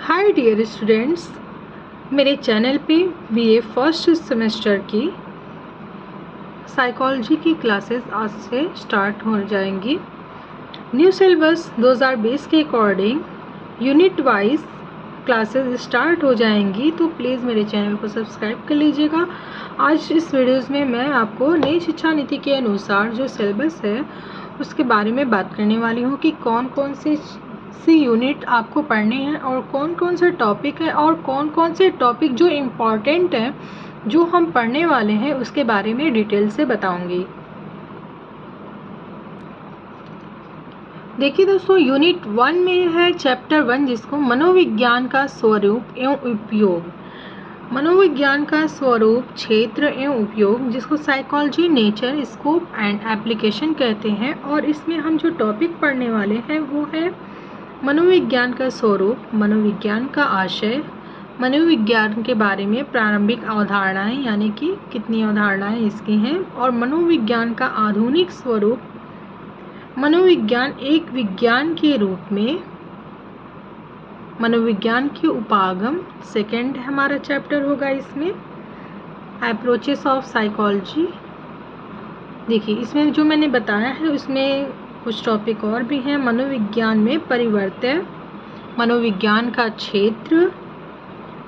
Hi dear students, मेरे channel पे BA first semester की साइकोलॉजी की क्लासेस आज से स्टार्ट हो जाएंगी। न्यू सिलेबस 2020 के according unit wise classes start हो जाएंगी, तो प्लीज़ मेरे चैनल को सब्सक्राइब कर लीजिएगा। आज इस वीडियोस में मैं आपको नई शिक्षा नीति के अनुसार जो सिलेबस है उसके बारे में बात करने वाली हूँ कि कौन कौन से यूनिट आपको पढ़ने हैं और कौन कौन से टॉपिक है और कौन कौन से टॉपिक जो इम्पॉर्टेंट हैं जो हम पढ़ने वाले हैं उसके बारे में डिटेल से बताऊंगी। देखिए दोस्तों, यूनिट 1 में है चैप्टर 1 जिसको मनोविज्ञान का स्वरूप एवं उपयोग, मनोविज्ञान का स्वरूप, क्षेत्र एवं उपयोग, जिसको psychology, nature, scope and application कहते हैं। और इसमें हम जो टॉपिक पढ़ने वाले हैं वो है मनोविज्ञान का स्वरूप, मनोविज्ञान का आशय, मनोविज्ञान के बारे में प्रारंभिक अवधारणाएं यानी कि कितनी अवधारणाएं इसकी हैं, और मनोविज्ञान का आधुनिक स्वरूप, मनोविज्ञान एक विज्ञान के रूप में, मनोविज्ञान के उपागम, सेकंड हमारा चैप्टर होगा इसमें अप्रोचेस ऑफ साइकोलॉजी। देखिए इसमें जो मैंने बताया है उसमें कुछ टॉपिक और भी हैं। मनोविज्ञान में परिवर्तन, मनोविज्ञान का क्षेत्र,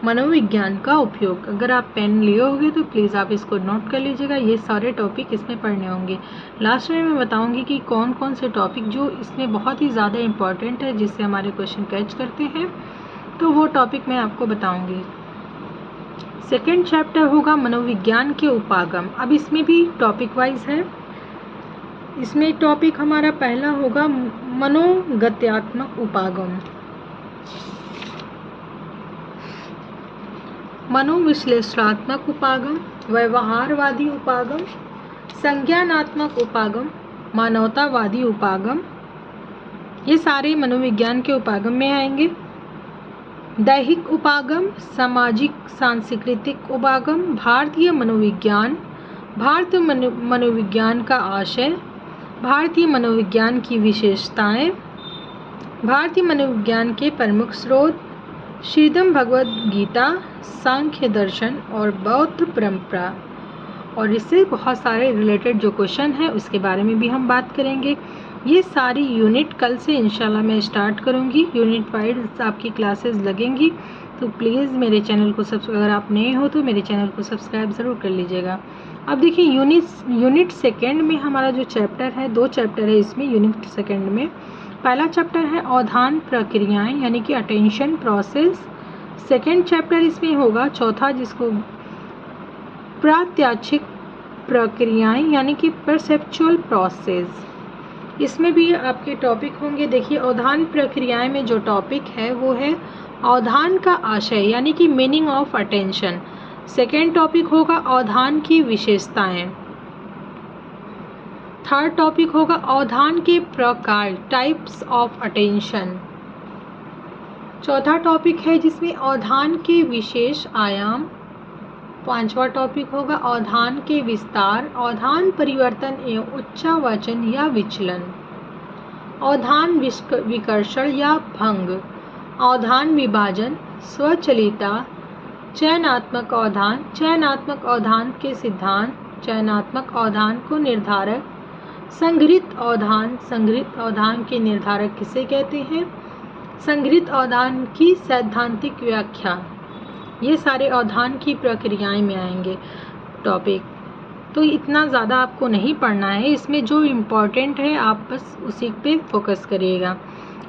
मनोविज्ञान का उपयोग। अगर आप पेन लिए होंगे तो प्लीज़ आप इसको नोट कर लीजिएगा, ये सारे टॉपिक इसमें पढ़ने होंगे। लास्ट में मैं बताऊंगी कि कौन कौन से टॉपिक जो इसमें बहुत ही ज़्यादा इम्पॉर्टेंट है जिससे हमारे क्वेश्चन कैच करते हैं, तो वो टॉपिक मैं आपको बताऊंगी। सेकेंड चैप्टर होगा मनोविज्ञान के उपागम। अब इसमें भी टॉपिक वाइज है। इसमें टॉपिक हमारा पहला होगा मनोगत्यात्मक उपागम, मनोविश्लेषणात्मक उपागम, व्यवहारवादी उपागम, संज्ञानात्मक उपागम, मानवतावादी उपागम। ये सारे मनोविज्ञान के उपागम में आएंगे। दैहिक उपागम, सामाजिक सांस्कृतिक उपागम, भारतीय मनोविज्ञान, भारतीय मनोविज्ञान का आशय, भारतीय मनोविज्ञान की विशेषताएं, भारतीय मनोविज्ञान के प्रमुख स्रोत, श्रीमद् भगवद गीता, सांख्य दर्शन और बौद्ध परंपरा। और इससे बहुत सारे रिलेटेड जो क्वेश्चन है उसके बारे में भी हम बात करेंगे। ये सारी यूनिट कल से इंशाल्लाह मैं स्टार्ट करूँगी। यूनिट वाइज आपकी क्लासेस लगेंगी, तो प्लीज़ मेरे चैनल को अगर आप नए हो तो मेरे चैनल को सब्सक्राइब ज़रूर कर लीजिएगा। अब देखिए यूनिट सेकेंड में हमारा जो चैप्टर है, 2 चैप्टर है इसमें यूनिट सेकेंड में। पहला चैप्टर है अवधान प्रक्रियाएं यानी कि अटेंशन प्रोसेस। सेकेंड चैप्टर इसमें होगा चौथा, जिसको प्रात्याक्षिक प्रक्रियाएं यानी कि परसेप्चुअल प्रोसेस। इसमें भी आपके टॉपिक होंगे। देखिए अवधान प्रक्रियाएं में जो टॉपिक है वो है अवधान का आशय यानी कि meaning of attention. Second topic होगा अवधान की विशेषताएं। थर्ड टॉपिक होगा अवधान के प्रकार, टाइप्स ऑफ अटेंशन। चौथा टॉपिक है जिसमें अवधान के विशेष आयाम। पांचवा टॉपिक होगा अवधान के विस्तार, अवधान परिवर्तन एवं उच्चावचन या विचलन, अवधान विकर्षण या भंग, अवधान विभाजन, स्वचलिता, चयनात्मक अवधान, चयनात्मक अवधान के सिद्धांत, चयनात्मक अवधान को निर्धारक, संग्रहित अवधान, संग्रहित अवधान के निर्धारक किसे कहते हैं, संग्रहित अवधान की सैद्धांतिक व्याख्या। ये सारे अवधान की प्रक्रियाएं में आएंगे टॉपिक। तो इतना ज़्यादा आपको नहीं पढ़ना है, इसमें जो इम्पोर्टेंट है आप बस उसी पे फोकस करिएगा।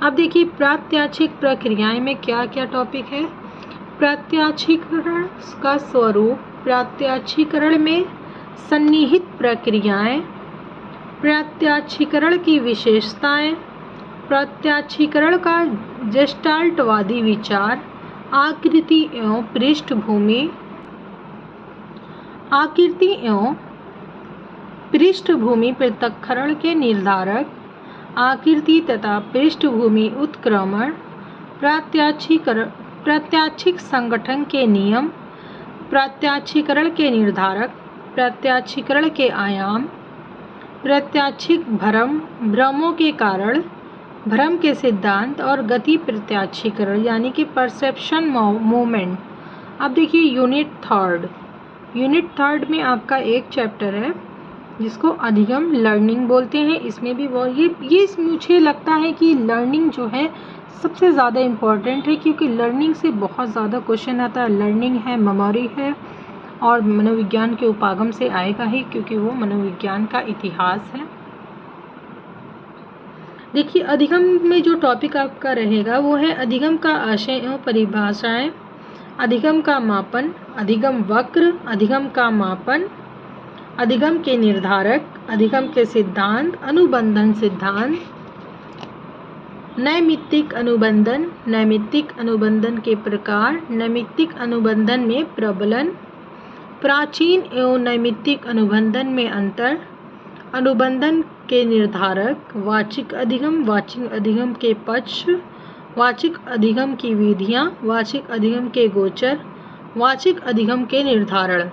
अब देखिए प्रात्याक्षिक प्रक्रियाएं में क्या क्या टॉपिक है। प्रत्याक्षीकरण का स्वरूप, प्रत्याक्षीकरण में सन्निहित प्रक्रियाएं, प्रत्याक्षीकरण की विशेषताएं, प्रत्याक्षीकरण का जेस्टाल्टवादी विचार, आकृति एवं पृष्ठभूमि, आकृति एवं पृष्ठभूमि पृथक्करण के निर्धारक, आकृति तथा पृष्ठभूमि उत्क्रमण, प्रत्याक्षिक संगठन के नियम, प्रत्याक्षीकरण के निर्धारक, प्रत्याक्षीकरण के आयाम, प्रत्याक्षिक भ्रमों के कारण, भ्रम के सिद्धांत और गति प्रत्याक्षीकरण यानी कि परसेप्शन मूवमेंट। अब देखिए यूनिट थर्ड में आपका एक चैप्टर है जिसको अधिगम लर्निंग बोलते हैं। इसमें भी वो ये मुझे लगता है कि लर्निंग जो है सबसे ज़्यादा इम्पॉर्टेंट है, क्योंकि लर्निंग से बहुत ज़्यादा क्वेश्चन आता है। लर्निंग है, मेमोरी है और मनोविज्ञान के उपागम से आएगा ही, क्योंकि वो मनोविज्ञान का इतिहास है। देखिए अधिगम में जो टॉपिक आपका रहेगा वो है अधिगम का आशय एवं परिभाषाएं, अधिगम का मापन, अधिगम वक्र, अधिगम का मापन, अधिगम के निर्धारक, अधिगम के सिद्धांत, अनुबंधन सिद्धांत, नैमित्तिक अनुबंधन, नैमित्तिक अनुबंधन के प्रकार, नैमित्तिक अनुबंधन में प्रबलन, प्राचीन एवं नैमित्तिक अनुबंधन में अंतर, अनुबंधन के निर्धारक, वाचिक अधिगम, वाचिक अधिगम के पक्ष, वाचिक अधिगम की विधियां, वाचिक अधिगम के गोचर, वाचिक अधिगम के निर्धारण।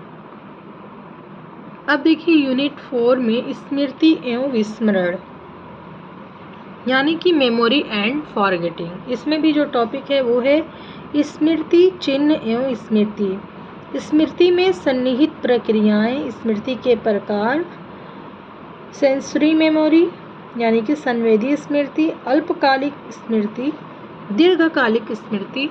अब देखिए यूनिट 4 में स्मृति एवं विस्मरण यानी कि मेमोरी एंड फॉरगेटिंग। इसमें भी जो टॉपिक है वो है स्मृति, चिन्ह एवं स्मृति। स्मृति में सन्निहित प्रक्रियाएं, स्मृति के प्रकार, सेंसरी मेमोरी यानी कि संवेदी स्मृति, अल्पकालिक स्मृति, दीर्घकालिक स्मृति।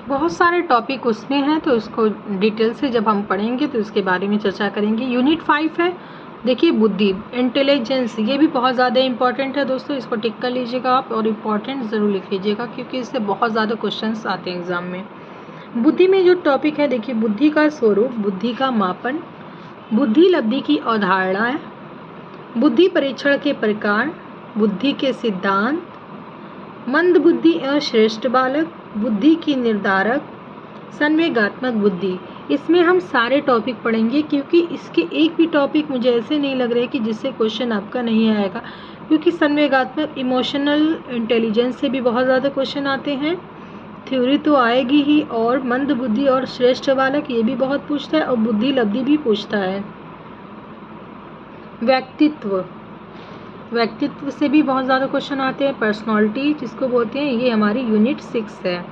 बहुत सारे टॉपिक उसमें हैं, तो इसको डिटेल से जब हम पढ़ेंगे तो इसके बारे में चर्चा करेंगे। यूनिट 5 है देखिए बुद्धि, इंटेलिजेंस। ये भी बहुत ज़्यादा इंपॉर्टेंट है दोस्तों, इसको टिक कर लीजिएगा आप और इम्पॉर्टेंट ज़रूर लिख लीजिएगा, क्योंकि इससे बहुत ज़्यादा क्वेश्चंस आते हैं एग्जाम में। बुद्धि में जो टॉपिक है देखिए बुद्धि का स्वरूप, बुद्धि का मापन, बुद्धि लब्धि की अवधारणाएं, बुद्धि परीक्षण के प्रकार, बुद्धि के सिद्धांत, मंद बुद्धि एवं श्रेष्ठ बालक, बुद्धि की निर्धारक, संवेगात्मक बुद्धि। इसमें हम सारे टॉपिक पढ़ेंगे, क्योंकि इसके एक भी टॉपिक मुझे ऐसे नहीं लग रहे कि जिससे क्वेश्चन आपका नहीं आएगा, क्योंकि संवेगात्मक इमोशनल इंटेलिजेंस से भी बहुत ज़्यादा क्वेश्चन आते हैं। थ्योरी तो आएगी ही, और मंद बुद्धि और श्रेष्ठ बालक ये भी बहुत पूछता है, और बुद्धि लब्धि भी पूछता है। व्यक्तित्व से भी बहुत ज़्यादा क्वेश्चन आते हैं। पर्सनालिटी जिसको बोलते हैं, ये हमारी यूनिट 6 है।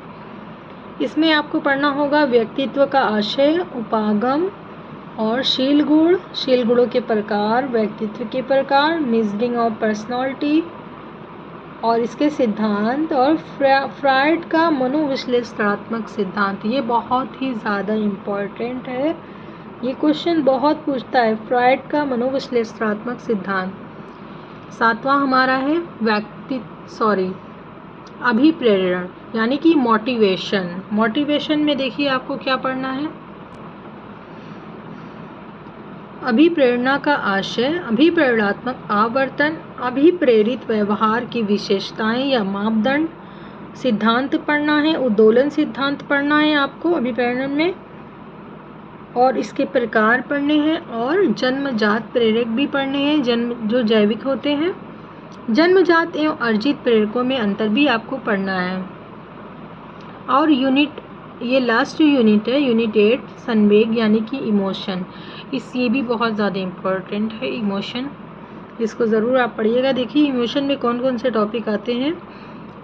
इसमें आपको पढ़ना होगा व्यक्तित्व का आशय, उपागम और शील गुणों के प्रकार, व्यक्तित्व के प्रकार, मेजरिंग ऑफ पर्सनालिटी और इसके सिद्धांत, और फ्रायड का मनोविश्लेषणात्मक सिद्धांत। ये बहुत ही ज़्यादा इम्पॉर्टेंट है, ये क्वेश्चन बहुत पूछता है, फ्रायड का मनोविश्लेषणात्मक सिद्धांत। 7वां हमारा है अभिप्रेरण यानी कि मोटिवेशन में देखिए आपको क्या पढ़ना है। अभिप्रेरणा का आशय, अभिप्रेरणात्मक आवर्तन, अभिप्रेरित व्यवहार की विशेषताएं या मापदंड, सिद्धांत पढ़ना है, उद्दोलन सिद्धांत पढ़ना है आपको अभिप्रेरण में, और इसके प्रकार पढ़ने हैं, और जन्मजात प्रेरक भी पढ़ने हैं, जो जैविक होते हैं। जन्मजात एवं अर्जित प्रेरकों में अंतर भी आपको पढ़ना है। और ये लास्ट यूनिट है, यूनिट 8 संवेग यानी कि इमोशन। ये भी बहुत ज़्यादा इम्पोर्टेंट है, इमोशन, इसको ज़रूर आप पढ़िएगा। देखिए इमोशन में कौन कौन से टॉपिक आते हैं।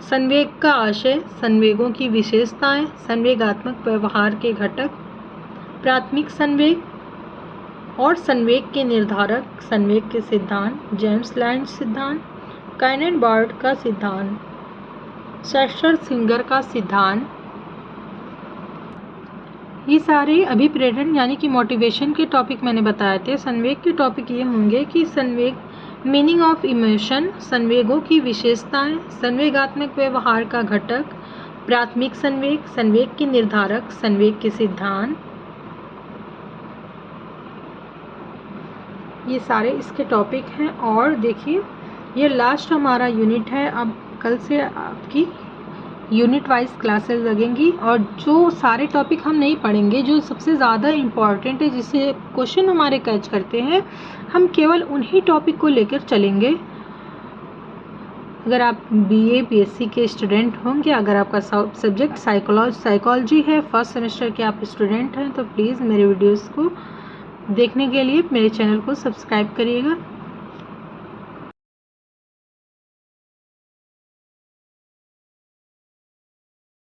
संवेग का आशय, संवेगों की विशेषताएं, संवेगात्मक व्यवहार के घटक, प्राथमिक संवेग और संवेग के निर्धारक, संवेग के सिद्धांत, जेम्स लैंड सिद्धांत, काइनेट बार्ड का सिद्धांत, शेस्टर सिंगर का सिद्धांत। ये सारे अभिप्रेरण यानी कि मोटिवेशन के टॉपिक मैंने बताए थे। संवेग के टॉपिक ये होंगे कि संवेग, मीनिंग ऑफ इमोशन, संवेगों की विशेषताएं, संवेगात्मक व्यवहार का घटक, प्राथमिक संवेग, संवेग के निर्धारक, संवेग के सिद्धांत। ये सारे इसके टॉपिक हैं। और देखिए ये लास्ट हमारा यूनिट है। अब कल से आपकी यूनिट वाइज क्लासेस लगेंगी, और जो सारे टॉपिक हम नहीं पढ़ेंगे, जो सबसे ज़्यादा इम्पॉर्टेंट है, जिससे क्वेश्चन हमारे कैच करते हैं, हम केवल उन्हीं टॉपिक को लेकर चलेंगे। अगर आप BA BSc के स्टूडेंट होंगे, अगर आपका सब्जेक्ट साइकोलॉजी है, फर्स्ट सेमेस्टर के आप स्टूडेंट हैं, तो प्लीज़ मेरे वीडियोज़ को देखने के लिए मेरे चैनल को सब्सक्राइब करिएगा।